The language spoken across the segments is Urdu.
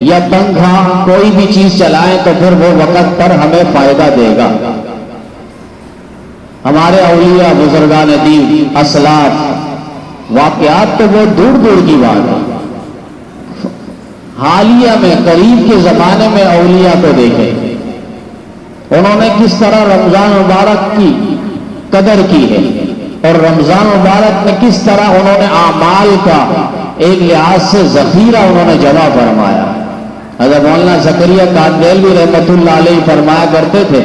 یا پنکھا کوئی بھی چیز چلائیں تو پھر وہ وقت پر ہمیں فائدہ دے گا. ہمارے اولیاء بزرگان دین اسلاف واقعات تو وہ دور دور کی بات ہے. حالیہ میں قریب کے زمانے میں اولیاء کو دیکھیں، انہوں نے کس طرح رمضان مبارک کی قدر کی ہے اور رمضان مبارک میں کس طرح انہوں نے اعمال کا ایک لحاظ سے ذخیرہ انہوں نے جمع فرمایا. حضرت مولانا زکریا کاندیلوی رحمۃ اللہ علیہ فرمایا کرتے تھے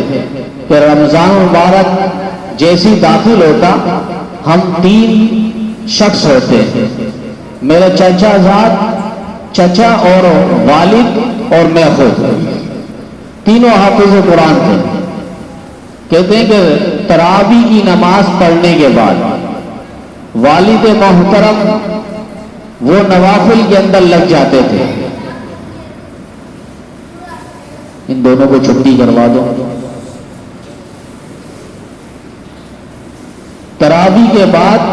کہ رمضان مبارک جیسی داخل ہوتا ہم 3 شخص ہوتے ہیں، میرے چچا زاد، چچا اور والد اور میں خود، تینوں حافظ قرآن تھے. کہتے ہیں کہ تراویح کی نماز پڑھنے کے بعد والد محترم وہ نوافل کے اندر لگ جاتے تھے. ان دونوں کو چھٹی کروا دو. تراویح کے بعد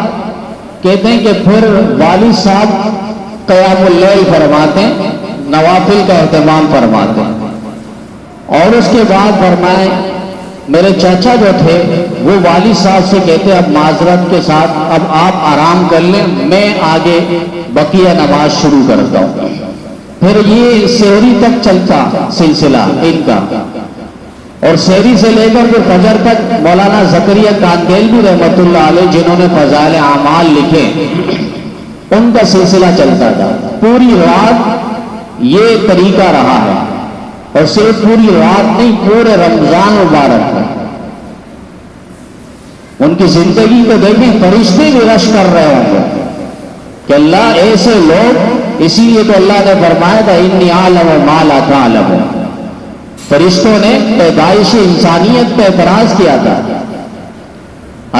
کہتے ہیں کہ پھر والد صاحب قیام اللیل فرماتے ہیں، نوافل کا اہتمام فرماتے ہیں. اور اس کے بعد فرمائے میرے چاچا جو تھے وہ والد صاحب سے کہتے اب معذرت کے ساتھ اب آپ آرام کر لیں، میں آگے بقیہ نماز شروع کرتا ہوں. پھر یہ سحری تک چلتا سلسلہ ان کا، اور سحری سے لے کر پھر فجر تک مولانا زکریا کاندیلوی رحمۃ اللہ علیہ جنہوں نے فضائل اعمال لکھے ان کا سلسلہ چلتا تھا. پوری رات یہ طریقہ رہا ہے، اور صرف پوری رات نہیں پورے رمضان مبارک میں. ان کی زندگی کو دیکھیں، فرشتے بھی رش کر رہے ہوں گے کہ اللہ ایسے لوگ، اسی لیے تو اللہ نے فرمایا تھا انی اعلم ما لا تعلمون. فرشتوں نے پیدائش انسانیت پہ اعتراض کیا تھا،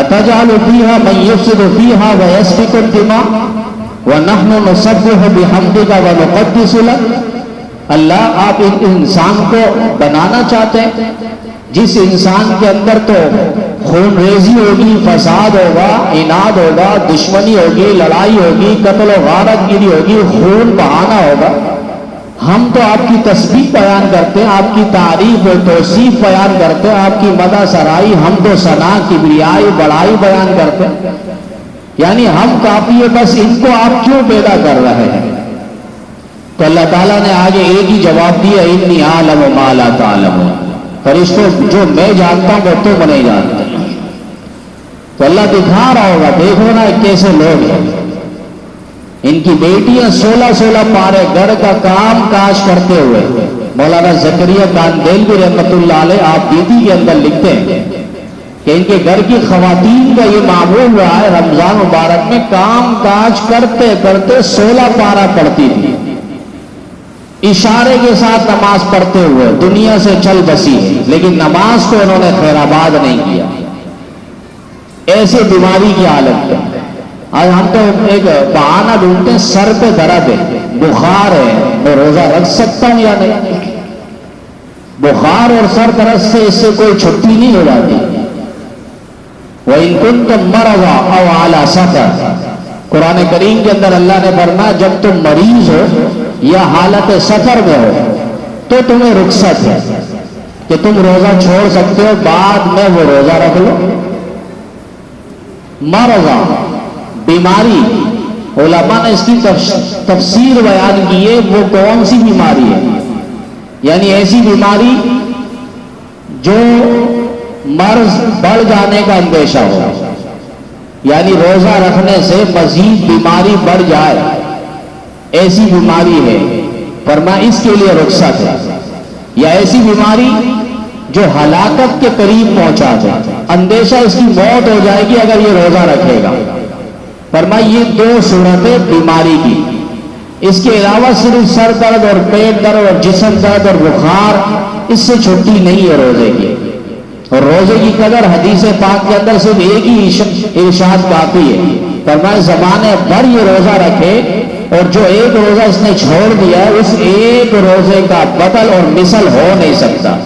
اتجعل فیہا من یفسد فیہا ویسفک الدماء وَنَحْنُ نُسَبِّحُ بِحَمْدِكَ وَنُقَدِّسُ لَكَ. اللہ آپ ایک انسان کو بنانا چاہتے ہیں جس انسان کے اندر تو خون ریزی ہوگی، فساد ہوگا، عناد ہوگا، دشمنی ہوگی، لڑائی ہوگی، قتل و غارت گیری ہوگی، خون بہانا ہوگا. ہم تو آپ کی تسبیح بیان کرتے ہیں، آپ کی تعریف و توصیف بیان کرتے ہیں، آپ کی مدح سرائی، حمد و ثنا، کبریائی، بڑائی بیان کرتے ہیں. یعنی ہم کافی ہے، بس ان کو آپ کیوں پیدا کر رہے ہیں؟ تو اللہ تعالیٰ نے آگے ایک ہی جواب دیا انی اعلم ما لا تعلمون. فرشتوں جو میں جانتا ہوں وہ تم نہیں جانتے. تو اللہ دکھا رہا ہوگا، دیکھو نا کیسے لوگ ہیں. ان کی بیٹیاں 16 پارے گھر کا کام کاج کرتے ہوئے، مولانا زکریا کاندیلوی رحمۃ اللہ علیہ آپ دیدی کے اندر لکھتے ہیں کہ ان کے گھر کی خواتین کا یہ معمول رہا ہے رمضان مبارک میں کام کاج کرتے کرتے 16 پارہ پڑھتی تھی. اشارے کے ساتھ نماز پڑھتے ہوئے دنیا سے چل بسی ہے، لیکن نماز کو انہوں نے خیر آباد نہیں کیا. ایسے بیماری کی حالت میں آج ہم تو ایک بہانہ ڈھونڈتے ہیں، سر پہ درد ہے، بخار ہے، میں روزہ رکھ سکتا ہوں یا نہیں. بخار اور سر درد سے اس سے کوئی چھٹی نہیں ہو جاتی. وَإِن كُنتُم مَّرْضَىٰ أَوْ عَلَىٰ سَفَرٍ. قرآن کریم کے اندر اللہ نے فرمایا جب تم مریض ہو یا حالت سفر میں ہو تو تمہیں رخصت ہے کہ تم روزہ چھوڑ سکتے ہو، بعد میں وہ روزہ رکھ لو. مرضا بیماری، علماء نے اس کی تفسیر بیان کی ہے وہ کون سی بیماری ہے. یعنی ایسی بیماری جو مرض بڑھ جانے کا اندیشہ ہو، یعنی روزہ رکھنے سے مزید بیماری بڑھ جائے، ایسی بیماری ہے. فرمایا اس کے لیے رخصت ہے. یا ایسی بیماری جو ہلاکت کے قریب پہنچا جائے، اندیشہ اس کی موت ہو جائے گی اگر یہ روزہ رکھے گا. فرمایا یہ 2 صورتیں بیماری کی. اس کے علاوہ صرف سر درد اور پیٹ درد اور جسم درد اور بخار، اس سے چھٹی نہیں ہے روزے کی. اور روزے کی قدر حدیث پاک کے اندر صرف ایک ہی ارشاد کافی ہے. فرمایا زمانے بھر یہ روزہ رکھے اور جو ایک روزہ اس نے چھوڑ دیا ہے اس ایک روزے کا بدل اور مثل ہو نہیں سکتا.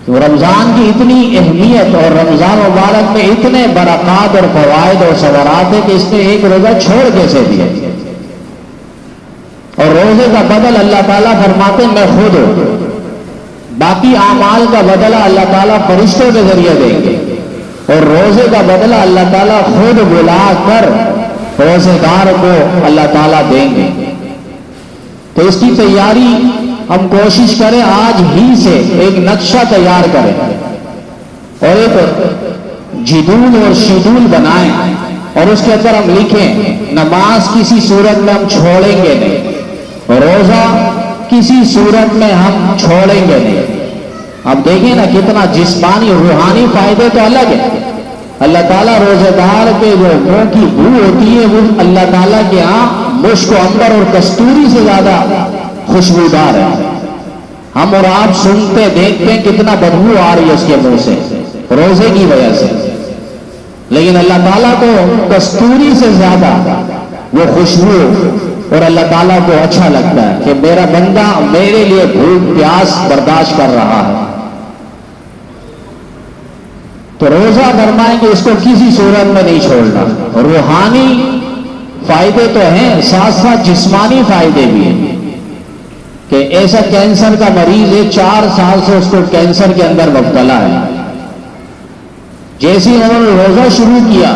تو رمضان کی اتنی اہمیت اور رمضان مبارک میں اتنے برکات اور فوائد اور ثمرات ہیں کہ اس نے ایک روزہ چھوڑ کیسے دیا. اور روزے کا بدل اللہ تعالیٰ فرماتے میں خود ہوں، باقی اعمال کا بدلہ اللہ تعالیٰ فرشتوں کے ذریعے دیں گے، اور روزے کا بدلہ اللہ تعالیٰ خود بلا کر روزے دار کو اللہ تعالیٰ دیں گے۔ تو اس کی تیاری ہم کوشش کریں، آج ہی سے ایک نقشہ تیار کریں اور ایک جدول اور شیڈول بنائیں، اور اس کے اندر ہم لکھیں نماز کسی صورت میں ہم چھوڑیں گے نہیں، روزہ کسی صورت میں ہم چھوڑیں گے نہیں۔ اب دیکھیں نا کتنا جسمانی روحانی فائدے تو الگ ہے۔ اللہ تعالیٰ روزے دار کے جو منہ کی بو ہوتی ہے وہ اللہ تعالیٰ کے ہاں مشک و عنبر اور کستوری سے زیادہ خوشبودار ہے۔ ہم اور آپ سنتے دیکھتے ہیں کتنا بدبو آ رہی ہے اس کے منہ سے روزے کی وجہ سے، لیکن اللہ تعالیٰ کو کستوری سے زیادہ وہ خوشبو اور اللہ تعالیٰ کو اچھا لگتا ہے کہ میرا بندہ میرے لیے بھوک پیاس برداشت کر رہا ہے۔ تو روزہ فرمائیں کہ اس کو کسی صورت میں نہیں چھوڑنا۔ روحانی فائدے تو ہیں، ساتھ ساتھ جسمانی فائدے بھی ہیں کہ ایسا کینسر کا مریض ہے 4 سال سے اس کو کینسر کے اندر مبتلا ہے، جیسے انہوں نے روزہ شروع کیا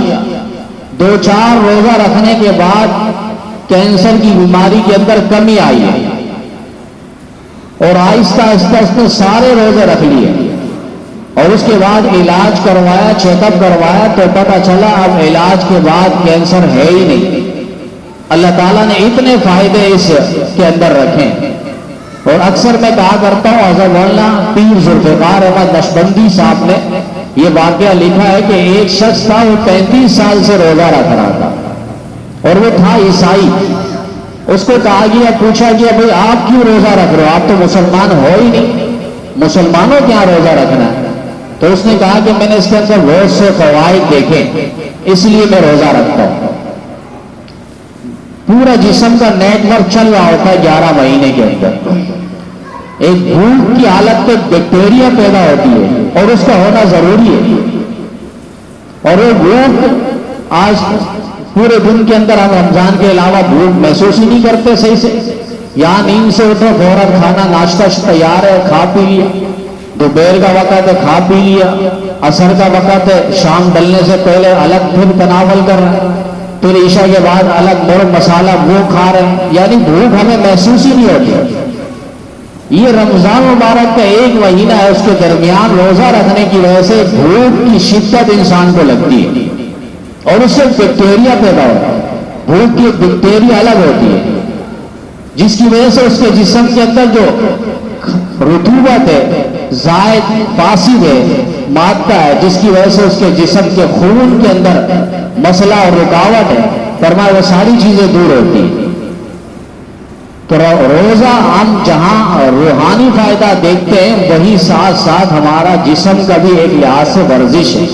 2-4 روزہ رکھنے کے بعد کینسر کی بیماری کے اندر کمی آئی ہے، اور آہستہ آہستہ اس نے سارے روزے رکھ لیے، اور اس کے بعد علاج کروایا، چیک اپ کروایا تو پتہ چلا اب علاج کے بعد کینسر ہے ہی نہیں۔ اللہ تعالیٰ نے اتنے فائدے اس کے اندر رکھے، اور اکثر میں کہا کرتا ہوں حضرت مولانا پیر ذوالفقار احمد نقشبندی صاحب نے یہ واقعہ لکھا ہے کہ ایک شخص تھا وہ 35 سال سے روزہ رکھ رہا تھا، اور وہ تھا عیسائی۔ اس کو کہا گیا، پوچھا گیا بھئی آپ کیوں روزہ رکھ رہے ہو، آپ تو مسلمان ہو ہی نہیں، مسلمانوں کیا روزہ رکھنا ہے؟ تو اس نے کہا کہ میں نے اس کے اندر بہت سے فوائد دیکھے اس لیے میں روزہ رکھتا ہوں۔ پورا جسم کا نیٹ ورک چل رہا ہوتا ہے 11 مہینے کے اندر، ایک بھوک کی حالت پہ بیکٹیریا پیدا ہوتی ہے اور اس کا ہونا ضروری ہے، اور وہ بھوک آج پورے دن کے اندر ہم رمضان کے علاوہ بھوک محسوس ہی نہیں کرتے صحیح سے۔ یہاں نیند سے اٹھو فوراً کھانا ناشتہ تیار ہے، کھا پی لیا، دوپہر کا وقت ہے کھا پی لیا، عصر کا وقت ہے شام ڈلنے سے پہلے الگ پھر تناول کر رہے ہیں، پھر عشاء کے بعد الگ مرغ مسالہ وہ کھا رہے ہیں، یعنی بھوک ہمیں محسوس ہی نہیں ہوتی۔ یہ رمضان مبارک کا 1 مہینہ ہے، اس کے درمیان روزہ رکھنے کی وجہ سے بھوک کی شدت انسان کو لگتی ہے اور اس سے بیکٹیریا پیدا ہوتا ہے۔ بھوک کی بیکٹیریا الگ ہوتی ہے جس کی وجہ سے اس کے جسم کے اندر جو رطوبت ہے، زائد فاسد ہے، مادہ ہے، جس کی وجہ سے اس کے جسم کے خون کے اندر مسئلہ اور رکاوٹ ہے، فرمایا وہ ساری چیزیں دور ہوتی ہیں۔ تو روزہ ہم جہاں روحانی فائدہ دیکھتے ہیں وہی ساتھ ساتھ ہمارا جسم کا بھی ایک لحاظ سے ورزش ہے۔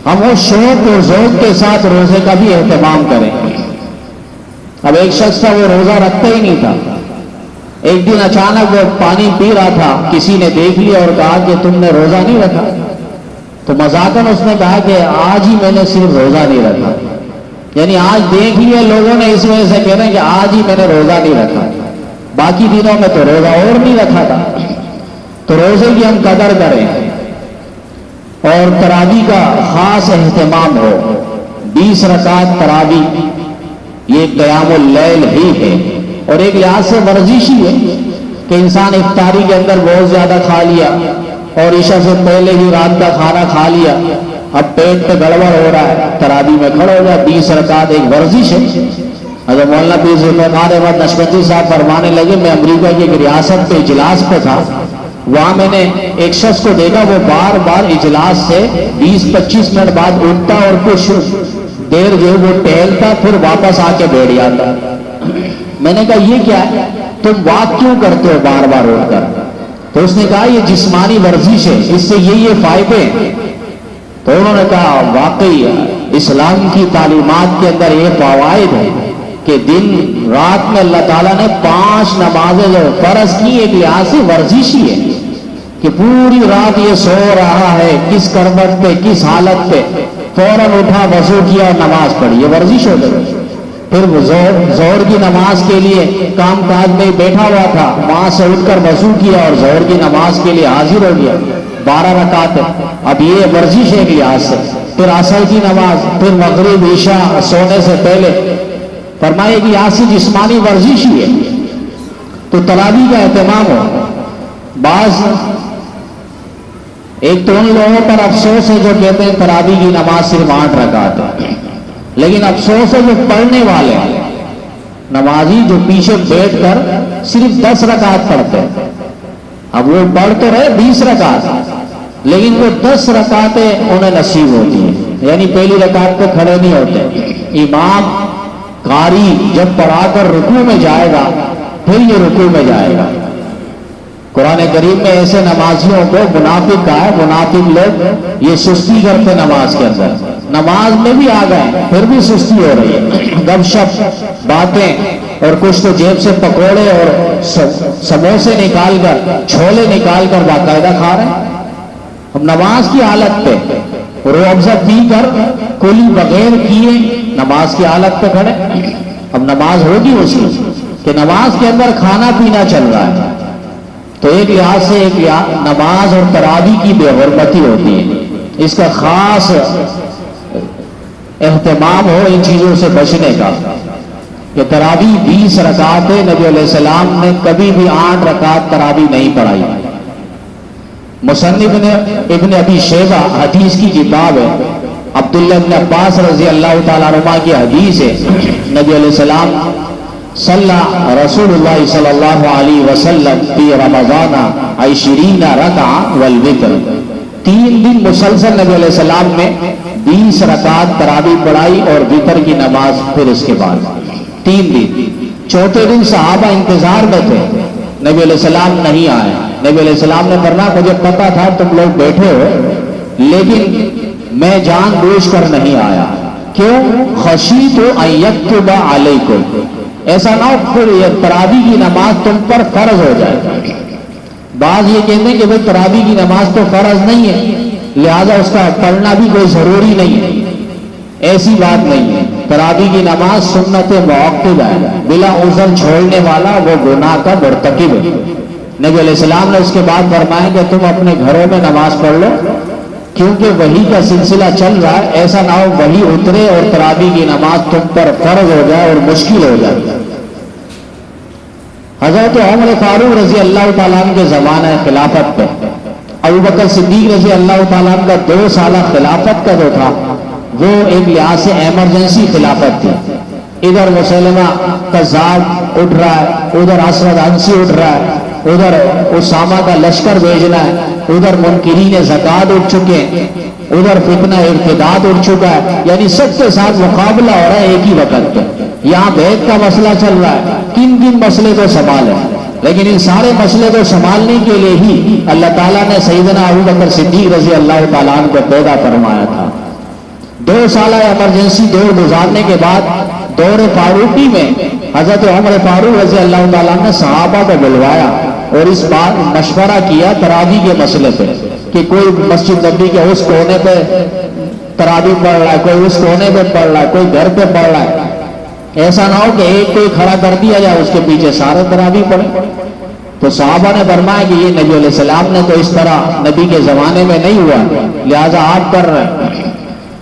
ہم وہ شوق اور ذوق کے ساتھ روزے کا بھی اہتمام کریں۔ اب ایک شخص تھا وہ روزہ رکھتا ہی نہیں تھا، ایک دن اچانک وہ پانی پی رہا تھا، کسی نے دیکھ لیا اور کہا کہ تم نے روزہ نہیں رکھا، تو مذاقاً اس نے کہا کہ آج ہی میں نے صرف روزہ نہیں رکھا، یعنی آج دیکھ لیا لوگوں نے اس وجہ سے کہہ رہے ہیں کہ آج ہی میں نے روزہ نہیں رکھا، باقی دنوں میں تو روزہ اور نہیں رکھا تھا۔ تو روزے کی ہم قدر کریں اور تراویح کا خاص اہتمام ہو۔ 20 رکعت تراویح یہ قیام اللیل ہی ہے، اور ایک لحاظ سے ورزش ہی ہے کہ انسان افطاری کے اندر بہت زیادہ کھا لیا اور عشاء سے پہلے ہی رات کا کھانا کھا لیا، اب پیٹ پہ گڑبڑ ہو رہا ہے، تراویح میں کھڑا ہو جائے۔ 20 رکعت ایک ورزش ہے۔ حضرت مولانا پیر ذوالفقار احمد نقشبندی صاحب فرمانے لگے، میں امریکہ کی ایک ریاست پہ اجلاس پہ تھا، وہاں میں نے ایک شخص کو دیکھا وہ بار بار اجلاس سے 20-25 منٹ بعد اٹھتا اور کچھ دیر جو وہ ٹہلتا پھر واپس آ کے بیٹھ جاتا۔ میں نے کہا یہ کیا ہے، تم واک کیوں کرتے ہو بار بار اٹھ کر؟ تو اس نے کہا یہ جسمانی ورزش ہے، اس سے یہ فائدے ہیں۔ تو انہوں نے کہا واقعی اسلام کی تعلیمات کے اندر یہ فوائد ہے کہ دن رات میں اللہ تعالیٰ نے 5 نمازیں جو فرض کی ایک لحاظ سے ورزش ہی ہے کہ پوری رات یہ سو رہا ہے، کس کروٹ پہ کس حالت پہ، فوراً اٹھا وضو کیا اور نماز پڑھی، یہ ورزش ہو گئی۔ پھر وہ ظہر کی نماز کے لیے کام کاج میں بیٹھا ہوا تھا، وہاں سے اٹھ کر وضو کیا اور ظہر کی نماز کے لیے حاضر ہو گیا، 12 رکعت ہے۔ اب یہ ورزش ہے ایک لحاظ سے۔ پھر عصر کی نماز، پھر مغرب عشاء سونے سے پہلے، فرمائے کہ یہاں سے جسمانی ورزش ہی ہے تو تراویح کا اہتمام ہو۔ بعض ایک تو ان لوگوں پر افسوس ہے جو کہتے ہیں تراویح کی نماز صرف 8 رکعت ہے، لیکن افسوس ہے جو پڑھنے والے نمازی جو پیچھے بیٹھ کر صرف 10 رکعت پڑھتے ہیں۔ اب وہ پڑھ تو رہے 20 رکعت، لیکن وہ 10 رکعتیں انہیں نصیب ہوتی ہیں، یعنی پہلی رکعت پہ کھڑے نہیں ہوتے۔ امام قاری جب پڑھا کر رکوع میں جائے گا پھر یہ رکوع میں جائے گا۔ قرآن کریم میں ایسے نمازیوں کو منافق کہا ہے، منافق لوگ یہ سستی کرتے نماز کے اندر، نماز میں بھی آ گئے پھر بھی سستی ہو رہی ہے، گپ شپ باتیں، اور کچھ تو جیب سے پکوڑے اور سموسے نکال کر چھولے نکال کر باقاعدہ کھا رہے ہیں۔ اب نماز کی حالت پہ روح افزا پی کر کلی بغیر کیے نماز کی حالت پہ کھڑے، اب نماز ہوگی اس کی کہ نماز کے اندر کھانا پینا چل رہا ہے۔ تو ایک لحاظ سے ایک نماز اور تراویح کی بے حرمتی ہوتی ہے، اس کا خاص اہتمام ہو ان چیزوں سے بچنے کا کہ تراویح 20 رکعتیں، نبی علیہ السلام نے کبھی بھی 8 رکعت تراویح نہیں پڑھائی۔ مصنف نے ابن ابی شیبہ حدیث کی کتاب ہے، عبداللہ بن عباس رضی اللہ تعالیٰ عنہما کی حدیث ہے، نبی علیہ السلام صلی رسول اللہ صلی اللہ علیہ وسلم فی رمضان 20 رکعۃ والوتر، 3 دن مسلسل نبی علیہ السلام نے 20 رکعت تراویح پڑھائی اور وتر کی نماز پھر اس کے بعد 3 دن۔ چوتھے دن صحابہ انتظار میں تھے، نبی علیہ السلام نہیں آئے۔ نبی علیہ السلام نے فرمایا مجھے پتا تھا تم لوگ بیٹھے ہو لیکن میں جان بوجھ کر نہیں آیا، کیوں؟ خشیت ان یکتب علیکم، ایسا نہ ہو پھر یہ تراویح کی نماز تم پر فرض ہو جائے۔ بعض یہ کہتے ہیں کہ بھئی تراویح کی نماز تو فرض نہیں ہے لہذا اس کا پڑھنا بھی کوئی ضروری نہیں ہے، ایسی بات نہیں ہے۔ تراویح کی نماز سنت موقوف ہے، بلا عذر چھوڑنے والا وہ گناہ کا مرتکب ہے۔ نبی علیہ السلام نے اس کے بعد فرمایا کہ تم اپنے گھروں میں نماز پڑھ لو کیونکہ وحی کا سلسلہ چل رہا ہے، ایسا نہ ہو وحی اترے اور تراویح کی نماز تم پر فرض ہو جائے اور مشکل ہو جائے۔ حضرت عمر فاروق رضی اللہ تعالیٰ عنہ کے زمانہ خلافت پہ ابو بکر صدیق رضی اللہ تعالیٰ عنہ کا 2 سالہ خلافت کا جو تھا وہ ایک لحاظ سے ایمرجنسی خلافت تھی۔ ادھر مسلمہ کذاب اٹھ رہا ہے، ادھر اسود عنسی اٹھ رہا ہے، ادھر اسامہ کا لشکر بھیجنا ہے، ادھر منکرین زکات اٹھ چکے ہیں، ادھر فتنہ ارتداد اٹھ چکا ہے، یعنی سب کے ساتھ مقابلہ ہو رہا ہے ایک ہی وقت پہ۔ یہاں بیعت کا مسئلہ چل رہا ہے، کن مسئلے کو سنبھالیں، لیکن ان سارے مسئلے کو سنبھالنے کے لیے ہی اللہ تعالیٰ نے سیدنا ابو بکر صدیق رضی اللہ تعالیٰ عنہ کو پیدا فرمایا تھا۔ 2 سالہ ایمرجنسی دور گزارنے کے بعد دور فاروقی میں حضرت عمر فاروق رضی اللہ تعالیٰ نے صحابہ کو بلوایا اور اس بات مشورہ کیا تراویح کے مسئلے پہ کہ کوئی مسجد نبی کے اس کونے پہ تراویح پڑھ رہا ہے، کوئی اس کونے پہ پڑھ رہا ہے، کوئی گھر پہ پڑھ رہا ہے، ایسا نہ ہو کہ ایک کوئی کھڑا کر دیا جائے اس کے پیچھے سارے تراویح پڑھیں۔ تو صحابہ نے فرمایا کہ یہ نبی علیہ السلام نے تو اس طرح نبی کے زمانے میں نہیں ہوا لہذا آپ کر رہے ہیں۔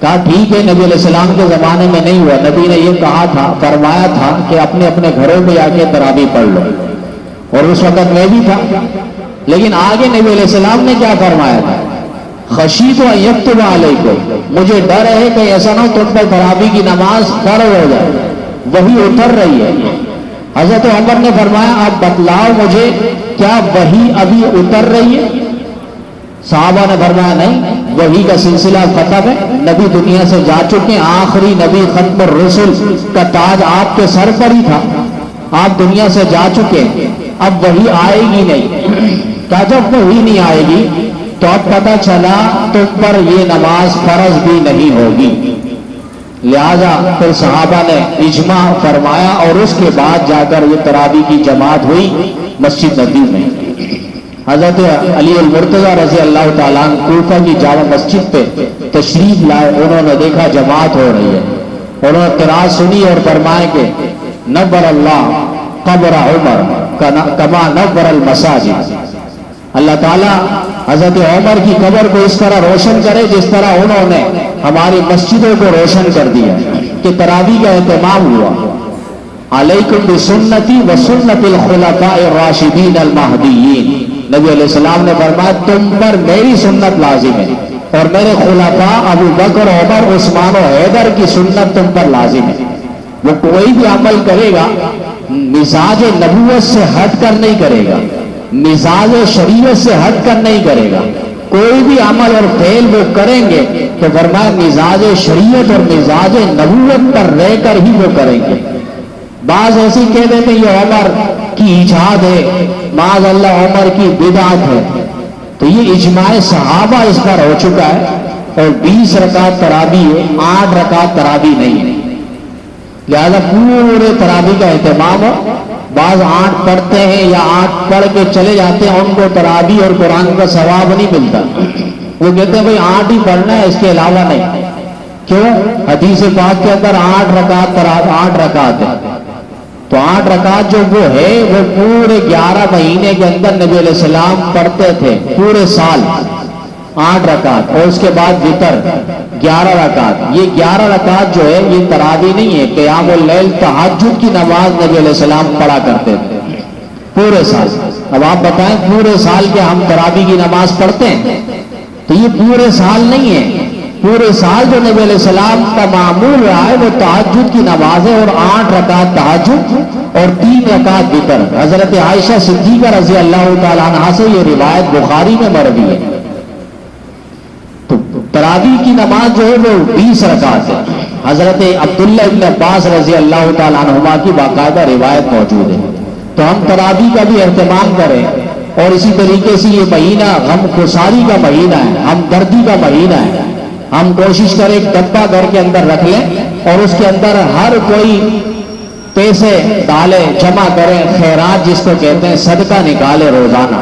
کہا ٹھیک ہے، نبی علیہ السلام کے زمانے میں نہیں ہوا، نبی نے یہ کہا تھا، فرمایا تھا کہ اپنے اپنے گھروں میں آ کے تراویح پڑھ لو، اور اس وقت میں بھی تھا، لیکن آگے نبی علیہ السلام نے کیا فرمایا تھا؟ خشیت ان یکتب علیکم، مجھے ڈر ہے کہ ایسا نہ تم پر تراویح کی نماز فرض ہو جائے، وہی اتر رہی ہے۔ حضرت عمر نے فرمایا آپ بتلاؤ مجھے کیا وہی ابھی اتر رہی ہے؟ صحابہ نے فرمایا نہیں، وحی کا سلسلہ ختم ہے، نبی دنیا سے جا چکے ہیں، آخری نبی ختم الرسل کا تاج آپ کے سر پر ہی تھا، آپ دنیا سے جا چکے ہیں، اب وحی آئے گی نہیں۔ کہا جب وحی نہیں آئے گی تو اب پتہ چلا تم پر یہ نماز فرض بھی نہیں ہوگی، لہذا پھر صحابہ نے اجماع فرمایا اور اس کے بعد جا کر یہ تراویح کی جماعت ہوئی مسجد نبی میں۔ حضرت علی المرتضیٰ رضی اللہ تعالیٰ عنہ کوفہ کی جامع مسجد پہ تشریف لائے، انہوں نے دیکھا جماعت ہو رہی ہے، انہوں نے قرات سنی اور فرمائے کہ نور اللہ قبر عمر کما نور المساجد، اللہ تعالیٰ حضرت عمر کی قبر کو اس طرح روشن کرے جس طرح انہوں نے ہماری مسجدوں کو روشن کر دیا کہ تراویح کا اہتمام ہوا۔ علیکم بسنتی وسنت الخلفاء الراشدین المہدیین، نبی علیہ السلام نے فرمایا تم پر میری سنت لازم ہے اور میرے خلفاء ابو بکر، عمر، عثمان و حیدر کی سنت تم پر لازم ہے۔ وہ کوئی بھی عمل کرے گا مزاج نبوت سے ہٹ کر نہیں کرے گا، مزاج شریعت سے ہٹ کر نہیں کرے گا، کوئی بھی عمل اور فعل وہ کریں گے تو فرمایا مزاج شریعت اور مزاج نبوت پر رہ کر ہی وہ کریں گے۔ بعض ایسی کہہ دیتے یہ عمر کی ایجاد ہے، معاذ اللہ عمر کی بدعت ہے، تو یہ اجماع صحابہ اس پر ہو چکا ہے، اور 20 رکعت تراویح ہے، 8 رکعت تراویح نہیں ہے، لہذا پورے تراویح کا اہتمام ہو۔ بعض 8 پڑھتے ہیں یا 8 پڑھ کے چلے جاتے ہیں، ان کو تراویح اور قرآن کا ثواب نہیں ملتا، وہ کہتے ہیں بھئی 8 ہی پڑھنا ہے اس کے علاوہ نہیں۔ کیوں؟ حدیث پاک کے اندر 8 رکعت ہے، تو 8 رکعت جو وہ ہے وہ پورے 11 مہینے کے اندر نبی علیہ السلام پڑھتے تھے، پورے سال 8 رکعت، اور اس کے بعد وتر 11 رکعت۔ یہ 11 رکعت جو ہے یہ تراویح نہیں ہے، قیام اللیل تہجد کی نماز نبی علیہ السلام پڑھا کرتے تھے پورے سال۔ اب آپ بتائیں پورے سال کے ہم تراویح کی نماز پڑھتے ہیں؟ تو یہ پورے سال نہیں ہے، پورے سال جو نبی علیہ السلام کا معمول رہا ہے وہ تہجد کی نماز ہے، اور 8 رکعت تہجد اور 3 رکعت وتر۔ حضرت عائشہ صدیقہ رضی اللہ تعالیٰ عنہا سے یہ روایت بخاری میں مروی ہے۔ تو تراویح کی نماز جو ہے وہ 20 رکعت ہے۔ حضرت عبداللہ ابن عباس رضی اللہ تعالیٰ عنہما کی باقاعدہ روایت موجود ہے۔ تو ہم تراویح کا بھی اہتمام کریں، اور اسی طریقے سے یہ مہینہ غم گساری کا مہینہ ہے، ہمدردی کا مہینہ ہے۔ ہم کوشش کریں ایک ڈبہ گھر کے اندر رکھ لیں اور اس کے اندر ہر کوئی پیسے ڈالے، جمع کریں، خیرات جس کو کہتے ہیں، صدقہ نکالے روزانہ۔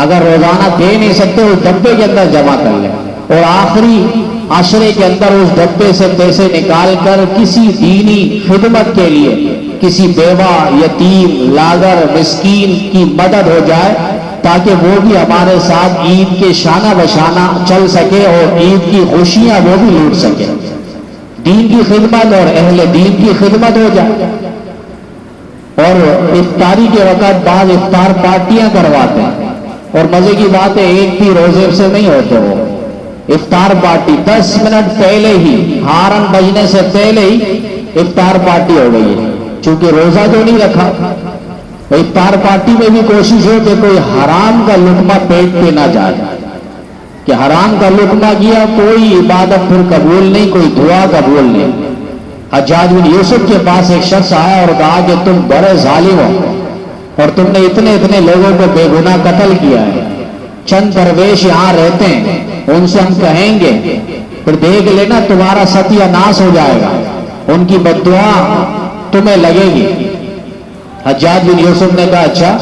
اگر روزانہ دے نہیں سکتے اس ڈبے کے اندر جمع کر لیں، اور آخری عشرے کے اندر اس ڈبے سے پیسے نکال کر کسی دینی خدمت کے لیے، کسی بیوہ، یتیم، لاغر، مسکین کی مدد ہو جائے، تاکہ وہ بھی ہمارے ساتھ عید کے شانہ بشانہ چل سکے اور عید کی خوشیاں وہ بھی لوٹ سکے، دین کی خدمت اور اہل دین کی خدمت ہو جائے۔ اور افطاری کے وقت بعض افطار پارٹیاں کرواتے ہیں، اور مزے کی بات ہے ایک بھی روزے سے نہیں ہوتے، وہ افطار پارٹی 10 منٹ پہلے ہی، ہارن بجنے سے پہلے ہی افطار پارٹی ہو گئی ہے، چونکہ روزہ تو نہیں رکھا۔ افطار پارٹی میں بھی کوشش ہو کہ کوئی حرام کا لقمہ پیٹ پہ نہ جائے، کہ حرام کا لقمہ کیا کوئی عبادت پھر قبول نہیں، کوئی دعا قبول نہیں۔ حجاج بن یوسف کے پاس ایک شخص آیا اور کہا کہ تم بڑے ظالم ہو اور تم نے اتنے لوگوں کو بے گناہ قتل کیا ہے، چند درویش یہاں رہتے ہیں، ان سے ہم کہیں گے پھر دیکھ لینا تمہارا ستیہ ناش ہو جائے گا، ان کی بددعا تمہیں لگے گی۔ حجاج بن یوسف نے کہا اچھا،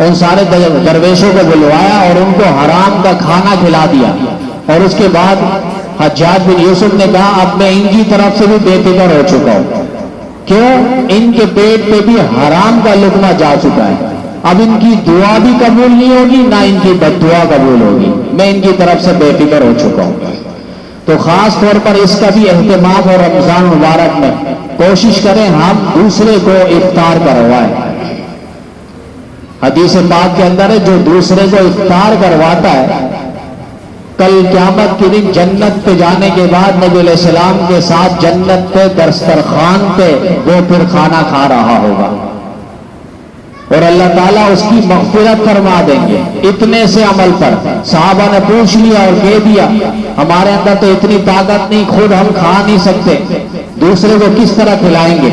ان سارے درویشوں کو بلوایا اور ان کو حرام کا کھانا کھلا دیا، اور اس کے بعد حجاج بن یوسف نے کہا اب میں ان کی طرف سے بھی بے فکر ہو چکا ہوں، کیوں؟ ان کے پیٹ پہ بھی حرام کا لقمہ جا چکا ہے، اب ان کی دعا بھی قبول نہیں ہوگی نہ ان کی بددعا قبول ہوگی، میں ان کی طرف سے بے فکر ہو چکا ہوں۔ تو خاص طور پر اس کا بھی اہتمام اور رمضان مبارک میں کوشش کریں ہم دوسرے کو افطار کروائیں۔ حدیث پاک کے اندر ہے جو دوسرے کو افطار کرواتا ہے کل قیامت کے دن جنت پہ جانے کے بعد نبی علیہ السلام کے ساتھ جنت پہ دسترخوان پہ وہ پھر کھانا کھا رہا ہوگا، اور اللہ تعالیٰ اس کی مغفرت فرما دیں گے اتنے سے عمل پر۔ صحابہ نے پوچھ لیا اور کہہ دیا ہمارے اندر تو اتنی طاقت نہیں، خود ہم کھا نہیں سکتے، دوسرے کو کس طرح کھلائیں گے؟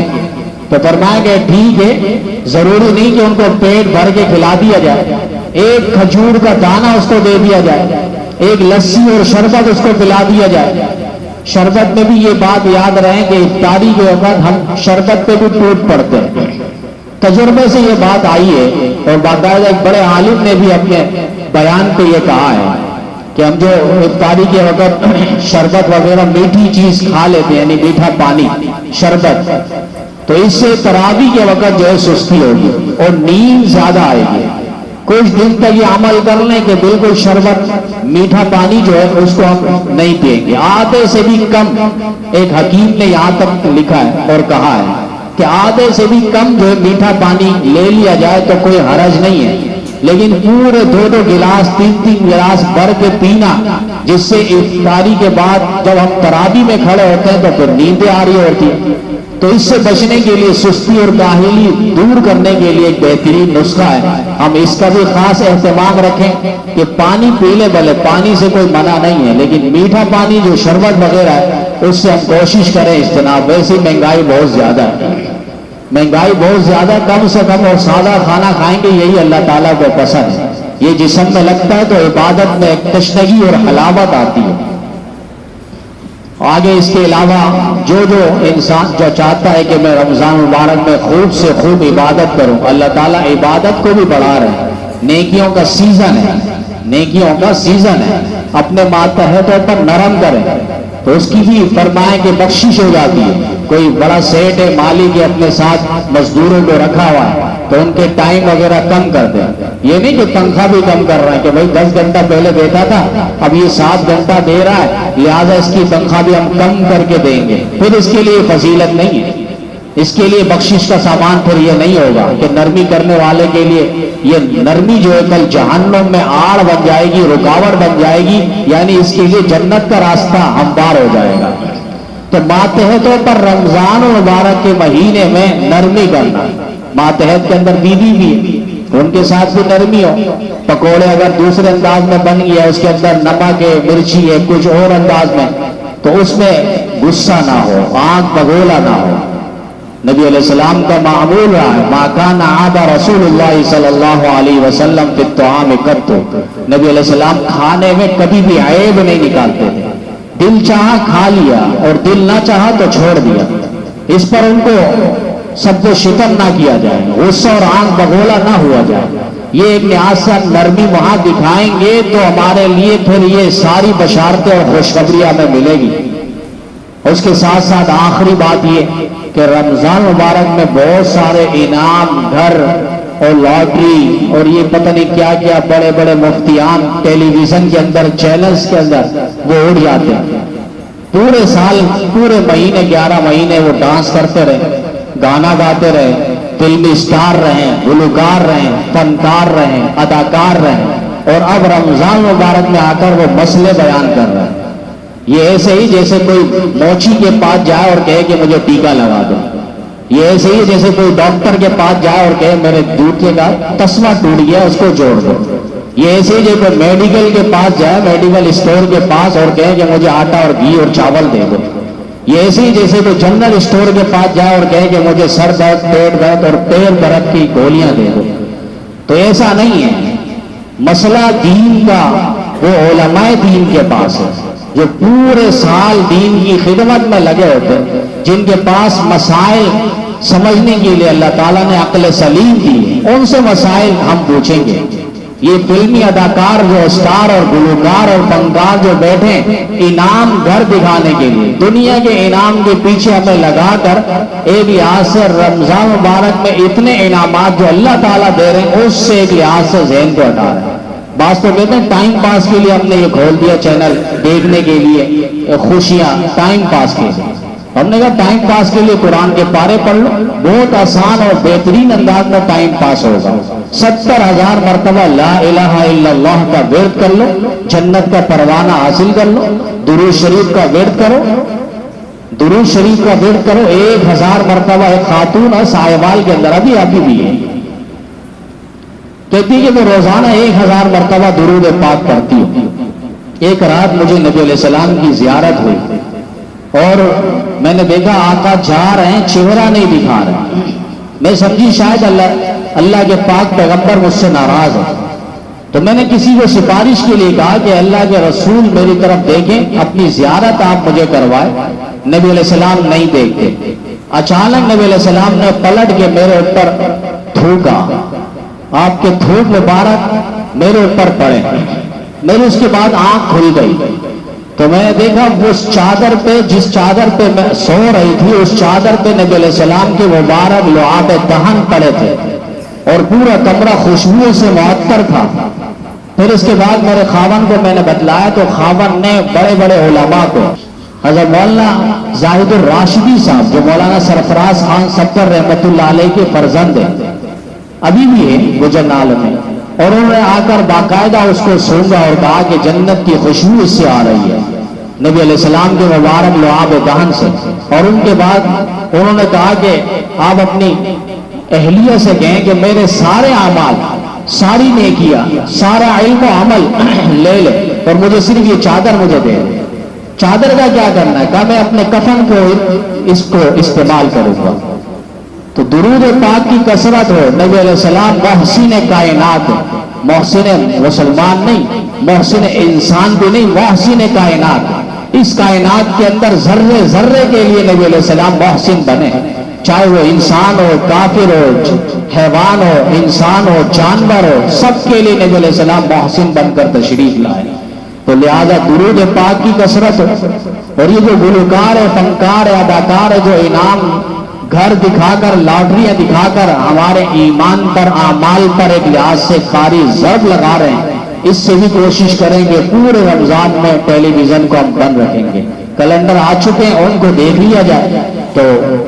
تو فرمایا کہ ٹھیک ہے، ضروری نہیں کہ ان کو پیٹ بھر کے کھلا دیا جائے، ایک کھجور کا دانہ اس کو دے دیا جائے، ایک لسی اور شربت اس کو پلا دیا جائے۔ شربت میں بھی یہ بات یاد رہے کہ افطاری کے وقت ہم شربت پہ بھی ٹوٹ پڑتے ہیں، تجربے سے یہ بات آئی ہے، اور باقاعدہ ایک بڑے عالم نے بھی اپنے بیان پہ یہ کہا ہے کہ ہم جو افطاری کے وقت شربت وغیرہ میٹھی چیز کھا لیتے ہیں، یعنی میٹھا پانی، شربت، تو اس سے تراویح کے وقت جو ہے سستی ہوگی اور نیند زیادہ آئے گی۔ کچھ دن تک یہ عمل کر لیں کہ بالکل شربت میٹھا پانی جو ہے اس کو ہم نہیں پئیں گے، آدھے سے بھی کم۔ ایک حکیم نے یہاں تک لکھا ہے اور کہا ہے کہ آدھے سے بھی کم جو ہے میٹھا پانی لے لیا جائے تو کوئی حرج نہیں ہے، لیکن پورے 2-2 گلاس 3-3 گلاس بھر کے پینا، جس سے افطاری کے بعد جب ہم تراویح میں کھڑے ہوتے ہیں تو پھر نیندیں آ رہی ہوتی ہیں۔ تو اس سے بچنے کے لیے، سستی اور کاہلی دور کرنے کے لیے ایک بہترین نسخہ ہے، ہم اس کا بھی خاص اہتمام رکھیں کہ پانی پی لے، بھلے پانی سے کوئی منع نہیں ہے، لیکن میٹھا پانی جو شربت وغیرہ ہے اس سے ہم کوشش کریں اجتناب۔ ویسے مہنگائی بہت زیادہ ہے، مہنگائی بہت زیادہ، کم سے کم اور سادہ کھانا کھائیں گے، یہی اللہ تعالیٰ کو پسند ہے۔ یہ جسم میں لگتا ہے تو عبادت میں ایک تشنگی اور حلاوت آتی ہے۔ آگے اس کے علاوہ جو انسان جو چاہتا ہے کہ میں رمضان مبارک میں خوب سے خوب عبادت کروں، اللہ تعالیٰ عبادت کو بھی بڑھا رہے ہیں۔ نیکیوں کا سیزن ہے، نیکیوں کا سیزن ہے، اپنے ماتحتوں پر نرم کریں تو اس کی بھی فرمائیں کہ بخشش ہو جاتی ہے۔ کوئی بڑا سیٹ ہے، مالک ہے، اپنے ساتھ مزدوروں کو رکھا ہوا ہے تو ان کے ٹائم وغیرہ کم کر دیں۔ یہ نہیں کہ تنخواہ بھی کم کر رہا ہے کہ بھائی 10 گھنٹہ پہلے دیتا تھا اب یہ 7 گھنٹہ دے رہا ہے، لہذا اس کی تنخواہ بھی ہم کم کر کے دیں گے، پھر اس کے لیے فضیلت نہیں ہے، اس کے لیے بخشش کا سامان پھر یہ نہیں ہوگا کہ نرمی کرنے والے کے لیے یہ نرمی جو ہے کل جہنم میں آڑ بن جائے گی، رکاوٹ بن جائے گی، یعنی اس کے لیے جنت کا راستہ ہموار ہو جائے گا۔ تو ماتحتوں پر رمضان مبارک کے مہینے میں نرمی کرنا، ماتحت کے اندر بیوی بھی ان کے ساتھ بھی نرمی ہو، پکوڑے اگر دوسرے انداز میں بن گیا، اس کے اندر نمک ہے، مرچی ہے، کچھ اور انداز میں، تو اس میں غصہ نہ ہو، آنکھ بگولا نہ ہو۔ نبی علیہ السلام کا معمول رہا ہے، ما کان عاب رسول اللہ صلی اللہ علیہ وسلم فی الطعام قط، نبی علیہ السلام کھانے میں کبھی بھی عیب نہیں نکالتے تھے، دل چاہا کھا لیا اور دل نہ چاہا تو چھوڑ دیا، اس پر ان کو سب کو شکم نہ کیا جائے، غصہ اور آنکھ بگولا نہ ہوا جائے۔ یہ ایک لحاظ سے نرمی وہاں دکھائیں گے تو ہمارے لیے پھر یہ ساری بشارتیں اور خوشخبری ہمیں ملے گی۔ اس کے ساتھ ساتھ آخری بات یہ کہ رمضان مبارک میں بہت سارے انعام، گھر اور لاٹری اور یہ پتہ نہیں کیا کیا بڑے بڑے مفتیان ٹیلی ویژن کے اندر، چینلز کے اندر وہ اڑ جاتے ہیں۔ پورے سال، پورے مہینے 11 مہینے وہ ڈانس کرتے رہے، گانا گاتے رہے، فلمی اسٹار رہے، گلوکار رہے، فنکار رہے، اداکار رہے، اور اب رمضان مبارک میں آ کر وہ مسئلے بیان کر رہے ہیں۔ یہ ایسے ہی جیسے کوئی موچی کے پاس جائے اور کہے کہ مجھے ٹیکا لگا دو، یہ ایسے ہی جیسے کوئی ڈاکٹر کے پاس جائے اور کہے میرے جوتے کا تسمہ ٹوٹ گیا اس کو جوڑ دو، یہ ایسے ہی جیسے کوئی میڈیکل کے پاس جائے، میڈیکل اسٹور کے پاس، اور کہے کہ مجھے آٹا اور گھی اور چاول دے دو، یہ ایسے ہی جیسے کوئی جنرل اسٹور کے پاس جائے اور کہے کہ مجھے سر درد، پیٹ درد اور پیر درد کی گولیاں دے دو۔ تو ایسا نہیں ہے، مسئلہ دین کا وہ علماء دین کے پاس ہے جو پورے سال دین کی خدمت میں لگے ہوتے ہیں، جن کے پاس مسائل سمجھنے کے لیے اللہ تعالیٰ نے عقل سلیم دی، ان سے مسائل ہم پوچھیں گے۔ یہ فلمی اداکار جو اسٹار اور گلوکار اور فنکار جو بیٹھے انعام گھر دکھانے کے لیے، دنیا کے انعام کے پیچھے ہمیں لگا کر ایک لحاظ سے رمضان مبارک میں اتنے انعامات جو اللہ تعالیٰ دے رہے ہیں اس سے ایک لحاظ سے ذہن کو ہٹا رہے ہیں۔ بعض تو کہتے ہیں ٹائم پاس کے لیے ہم نے یہ کھول دیا چینل، دیکھنے کے لیے خوشیاں، ٹائم پاس کے لیے۔ ہم نے کہا ٹائم پاس کے لیے قرآن کے پارے پڑھ لو، بہت آسان اور بہترین انداز میں ٹائم پاس ہوگا۔ 70,000 مرتبہ لا الہ الا اللہ کا ورد کر لو، جنت کا پروانہ حاصل کر لو۔ درود شریف کا ورد کرو، درود شریف کا ورد کرو 1000 مرتبہ۔ ایک خاتون ہے سائیوال کے اندر، ابھی بھی ہے، کہتی کہ میں روزانہ 1000 مرتبہ درود پاک پڑھتی ہوں۔ ایک رات مجھے نبی علیہ السلام کی زیارت ہوئی اور میں نے دیکھا آقا جا رہے ہیں، چہرہ نہیں دکھا رہے، میں سمجھی شاید اللہ کے پاک پیغمبر مجھ سے ناراض ہے، تو میں نے کسی کو سفارش کے لیے کہا کہ اللہ کے رسول میری طرف دیکھیں، اپنی زیارت آپ مجھے کروائے۔ نبی علیہ السلام نہیں دیکھتے۔ اچانک نبی علیہ السلام نے پلٹ کے میرے اوپر تھوکا، آپ کے تھوک مبارک میرے اوپر پڑے، میری اس کے بعد آنکھ کھل گئی تو میں نے دیکھا اس چادر پہ، جس چادر پہ میں سو رہی تھی، اس چادر پہ نبی علیہ السلام کے مبارک لعاب دہن پڑے تھے اور پورا کمرہ خوشبو سے معطر تھا۔ پھر اس کے بعد میرے خاون کو میں نے بتلایا تو خاون نے بڑے بڑے علماء کو، حضرت مولانا زاہد الراشدی صاحب جو مولانا سرفراز خان سکر رحمۃ اللہ علیہ کے فرزند ہیں، ابھی بھی ہے گجرنال میں، اور انہوں نے آ کر باقاعدہ اس کو سونگا اور کہا کہ جنت کی خوشبو اس سے آ رہی ہے نبی علیہ السلام کے مبارک لعاب دہن سے۔ اور ان کے بعد انہوں نے کہا کہ آپ اپنی اہلیہ سے کہیں کہ میرے سارے اعمال، ساری نیکیاں، سارا علم و عمل لے لے اور مجھے صرف یہ چادر مجھے دے۔ چادر کا کیا کرنا ہے؟ کہا میں اپنے کفن کو اس کو استعمال کروں گا۔ تو درود پاک کی کثرت ہو۔ نبی علیہ السلام محسن کائنات، محسن مسلمان نہیں، محسن انسان بھی نہیں، محسن کائنات۔ اس کائنات کے اندر ذرے ذرے کے لیے نبی علیہ السلام محسن بنے، چاہے وہ انسان ہو، کافر ہو، حیوان ہو، انسان ہو، جانور ہو، سب کے لیے نبی علیہ السلام محسن بن کر تشریف لائے۔ تو لہذا درود پاک کی کثرت ہو۔ اور یہ جو گلوکار ہے، فنکار ہے، اداکار ہے، جو انعام گھر دکھا کر، لاٹریاں دکھا کر ہمارے ایمان پر، اعمال پر ایک لحاظ سے قاری ضرب لگا رہے ہیں، اس سے بھی کوشش کریں گے پورے رمضان میں ٹیلی ویژن کو ہم بند رکھیں گے۔ کیلنڈر آ چکے ہیں، ان کو دیکھ لیا جائے۔ تو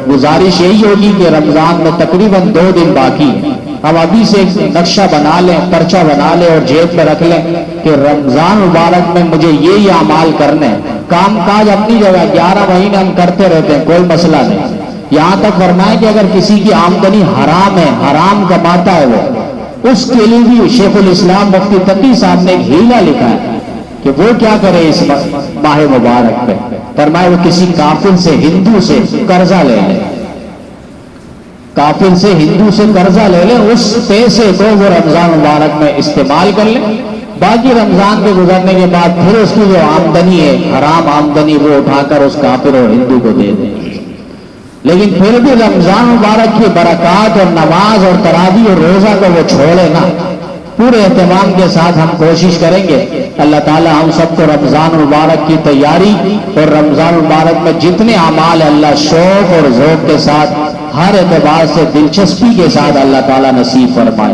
گزارش یہی ہوگی کہ رمضان میں تقریباً 2 دن باقی ہے، ہم ابھی سے ایک نقشہ بنا لیں، پرچہ بنا لیں اور جیب پہ رکھ لیں کہ رمضان مبارک میں مجھے یہ اعمال کرنے ہیں۔ کام کاج اپنی جگہ 11 مہینے ہم کرتے رہتے ہیں، کوئی مسئلہ نہیں۔ یہاں تک فرمائے کہ اگر کسی کی آمدنی حرام ہے، حرام کماتا ہے وہ، اس کے لیے بھی شیخ الاسلام مفتی تقی صاحب نے ایک ہیلا لکھا ہے کہ وہ کیا کرے اس ماہ مبارک پہ۔ فرمائے وہ کسی کافر سے، ہندو سے قرضہ لے لے، کافر سے، ہندو سے قرضہ لے لے، اس پیسے کو وہ رمضان مبارک میں استعمال کر لے، باقی رمضان کے گزرنے کے بعد پھر اس کی جو آمدنی ہے، حرام آمدنی، وہ اٹھا کر اس کافر اور ہندو کو دے دے۔ لیکن پھر بھی رمضان مبارک کی برکات اور نماز اور تراویح اور روزہ کو وہ چھوڑے نہ۔ پورے اہتمام کے ساتھ ہم کوشش کریں گے، اللہ تعالی ہم سب کو رمضان مبارک کی تیاری اور رمضان مبارک میں جتنے اعمال اللہ شوق اور ذوق کے ساتھ، ہر اعتبار سے دلچسپی کے ساتھ اللہ تعالی نصیب فرمائے۔